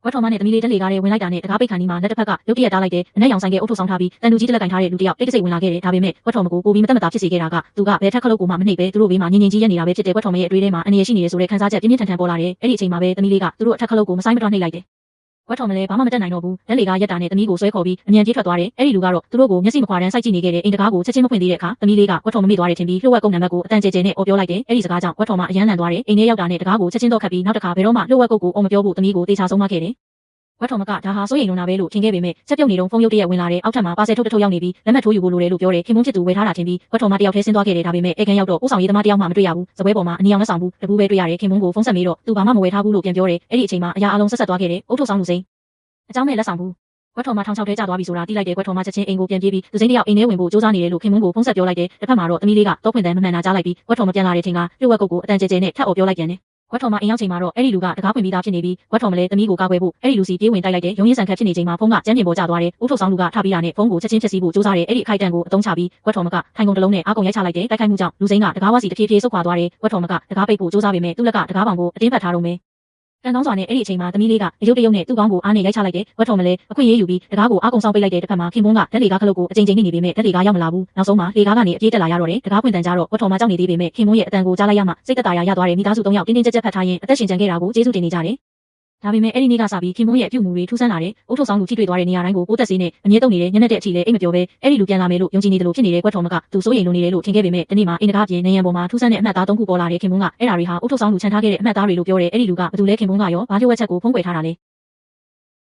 ဝက်ထော်မနဲ့သမီးလေးတက်လေကားတဲ့ဝင်လိုက်တာနဲ့တကားပိတ်ခါနီးမှာလက်တစ်ဖက်ကရုတ်တရက်တားလိုက်တဲ့အနက်ရောင်ဆိုင်ကအုပ်ထုပ်ဆောင်ထားပြီးတန်လူကြီးတစ်လက်ကင်ထားတဲ့လူတစ်ယောက်တိတ်တဆိတ်ဝင်လာခဲ့တယ်ဒါပေမဲ့ဝက်ထော်မကိုပိုပြီးမတက်မတာဖြစ်စေခဲ့တာကသူကဘယ်ထက်ခလုတ်ကိုမှမနှိပ်ပဲသူတို့ဘေးမှာငြင်ငြင်ကြီးရက်နေတာပဲဖြစ်တဲ့ဝက်ထော်မရဲ့အတွေးထဲမှာအနေရရှိနေတယ်ဆိုတဲ့ခံစားချက်ပြင်းပြင်းထန်ထန်ပေါ်လာတယ်အဲ့ဒီအချိန်မှာပဲသမီးလေးကသူတို့အထက်ခလုတ်ကိုမဆိုင်မတော့နှိပ်လိုက်တယ်ဝက်ထော်မလည်းဘာမှမတက်နိုင်တော့ဘူးလက်လေကားရက်တာနဲ့သမီးကိုဆွဲခေါ်ပြီးအမြန်ပြေးထွက်သွားတယ်အဲ့ဒီလူကတော့သူတို့ကိုမျက်စိမခွာတမ်းစိုက်ကြည့်နေခဲ့တဲ့အိမ်တကားကိုချက်ချင်းမဖွင့်သေးတဲ့အခါသမီးလေးကဝက်ထော်မမေ့သွားတယ်ထင်ပြီးလှုပ်ဝက်ကုန်းနံပါတ်ကိုအတန်ကျဲကျဲနဲ့အော်ပြောလိုက်တယ်အဲ့ဒီစကားကြောင့်ဝက်ထော်မအယမ်းလန့်သွားတယ်အိမ်ထဲရောက်တာနဲ့တကားကိုချက်ချင်းတော့ခတ်ပြီးနောက်တစ်ခါဘယ်တော့မှလှုပ်ဝက်ကုန်းကိုအော်မပြောဖို့သမီးကိုတေချာဆုံးမခဲ့တယ်ဝက်ထော်မကဒါဟာစိုးရိမ်လွန်တာပဲလို့ထင်ခဲ့ပေမဲ့ချက်ပြုတ်နေတော့ဖုန်းရုပ်တရက်ဝင်လာတဲ့အောက်ထပ်မှာပါဆယ်ထုတ်တစ်ထုတ်ရောက်နေပြီးလက်မှတ်ထိုးယူဖို့လိုတယ်လို့ပြောတယ်ခင်မုန်းဖြစ်သူဝယ်ထားတာထင်ပြီးဝက်ထော်မတယောက်ထဲဆင်းသွားခဲ့တယ်ဒါပေမဲ့အေကန်ရောက်တော့ဥဆောင်ရေးသမားတယောက်မှမတွေ့ရဘူးစပွဲပေါ်မှာအနီအောင်လက်ဆောင်ဘူးတပူးပဲတွေ့ရတယ်ခင်မုန်းကိုဖုန်းဆက်မေးတော့သူဘာမှမဝယ်ထားဘူးလို့ပြန်ပြောတယ်အဲ့ဒီအချိန်မှာအရာအလုံးဆက်ဆက်သွားခဲ့တယ်အုတ်ထုတ်ဆောင်လူစိမ်းအเจ้าမဲ့လက်ဆောင်ဘူးဝက်ထော်မထောင်ချောက်ထဲကျသွားပြီဆိုတာတိလိုက်တဲ့ဝက်ထော်မချက်ချင်းအိမ်ကိုပြန်ပြေးပြီးသူစိမ်းတယောက်အိမ်ထဲဝင်ဖို့စူးစမ်းနေတယ်လို့ခင်မုန်းကိုဖုန်းဆက်ပြောလိုက်တယ်တစ်ဖက်မှာတော့သမီးလေးကတော့ခွင့်တန်းမမှန်တာကြားလိုက်ပြီးဝက်ထော်မပြန်လာတဲ့ချိန်ကပြုတ်ဝက်ကုတ်ကိုအတန်ကျဲကျဲနဲ့ထပ်အော်ပြောလိုက်ပြန်တယ်ဝက်ထော်မအိမ်ရောက်ချိန်မှာတော့အဲ့ဒီလူကတကားဖွင့်ပြီးသားဖြစ်နေပြီးဝက်ထော်မလည်းသမီးကိုကာကွယ်ဖို့အဲ့ဒီလူစီပြေးဝင်တိုက်လိုက်တဲ့ရုံရင်းဆန်ခတ်ဖြစ်နေချိန်မှာဖုန်းကကျန်းပြင်ပေါ်ကျသွားတယ်ဦးထုတ်ဆောင်လူကထပြီးတာနဲ့ဖုန်းကိုချက်ချင်းဖျက်ဆီးဖို့စူးစမ်းတယ်အဲ့ဒီအခိုက်အတန့်ကိုအသုံးချပြီးဝက်ထော်မကထိုင်ကုန်တစ်လုံးနဲ့အာကုန်ရိုက်ချလိုက်တယ်တိုက်ခိုက်မှုကြောင့်လူစိမ်းကတကားဝါစီတဖြည်းဖြည်းဆုတ်ခွာသွားတယ်ဝက်ထော်မကတကားပိတ်ဖို့စူးစမ်းပေမဲ့သူ့လက်ကတကားပေါင်ကိုအတင်းပတ်ထားတော့မယ်တန်ကောင်းစွာနဲ့အဲ့ဒီအချိန်မှာသမီးလေးကအယုတ်တယုတ်နဲ့သူ့ကောင်းကိုအားနဲ့ရိုက်ချလိုက်တယ်ဝက်ထော်မလည်းအခွင့်အရေးယူပြီးတကားကိုအားကုန်ဆောင်ပိတ်လိုက်တဲ့တစ်ဖက်မှာခင်မုန်းကဓာတ်လေကားခလုတ်ကိုအကြိမ်ကြိမ်နေပေမဲ့ဓာတ်လေကားရောက်မလာဘူးနောက်ဆုံးမှာလေကားကနေအပြေးတက်လာရတော့တယ်တကားဖွင့်တန်ကြတော့ဝက်ထော်မကြောက်နေသေးပေမဲ့ခင်မုန်းရဲ့အတန်ကိုကြားလိုက်ရမှစိတ်သက်သာရသွားတယ်မိသားစု၃ယောက်တင်းတင်းကြပ်ကြပ်ဖတ်ထားရင်အသက်ရှင်ကျန်ခဲ့တာကိုကျေးဇူးတင်နေကြတယ်ဒါပေမဲ့အဲ့ဒီနေ့ကစပြီးခင်မုန်းရဲ့အပြုတ်မှုတွေထူးဆန်းလာတယ်အုတ်ထုတ်ဆောင်လူထိတွေ့သွားတဲ့နေရာတိုင်းကိုပိုးသက်စေးနဲ့အမြဲတုံနေတဲ့ညနေတဲ့အထိလည်းအိမ်မပြောပဲအဲ့ဒီလူပြန်လာမယ်လို့ယုံကြည်နေတယ်လို့ဖြစ်နေတဲ့ကွက်ထော်မကသူစိုးရိမ်လွန်နေတယ်လို့ထင်ခဲ့ပေမဲ့ဒီနေ့မှာအင်တကားပြင်နေရန်ပေါ်မှာထူးဆန်းတဲ့အမှတ်သား၃ခုပေါ်လာတယ်ခင်မုန်းကအဲ့ဒါတွေဟာအုတ်ထုတ်ဆောင်လူချန်ထားခဲ့တဲ့အမှတ်သားတွေလို့ပြောတယ်အဲ့ဒီလူကဘယ်သူလဲခင်မုန်းကရောဘာလျှို့ဝှက်ချက်ကိုဖုံးကွယ်ထားတာလဲ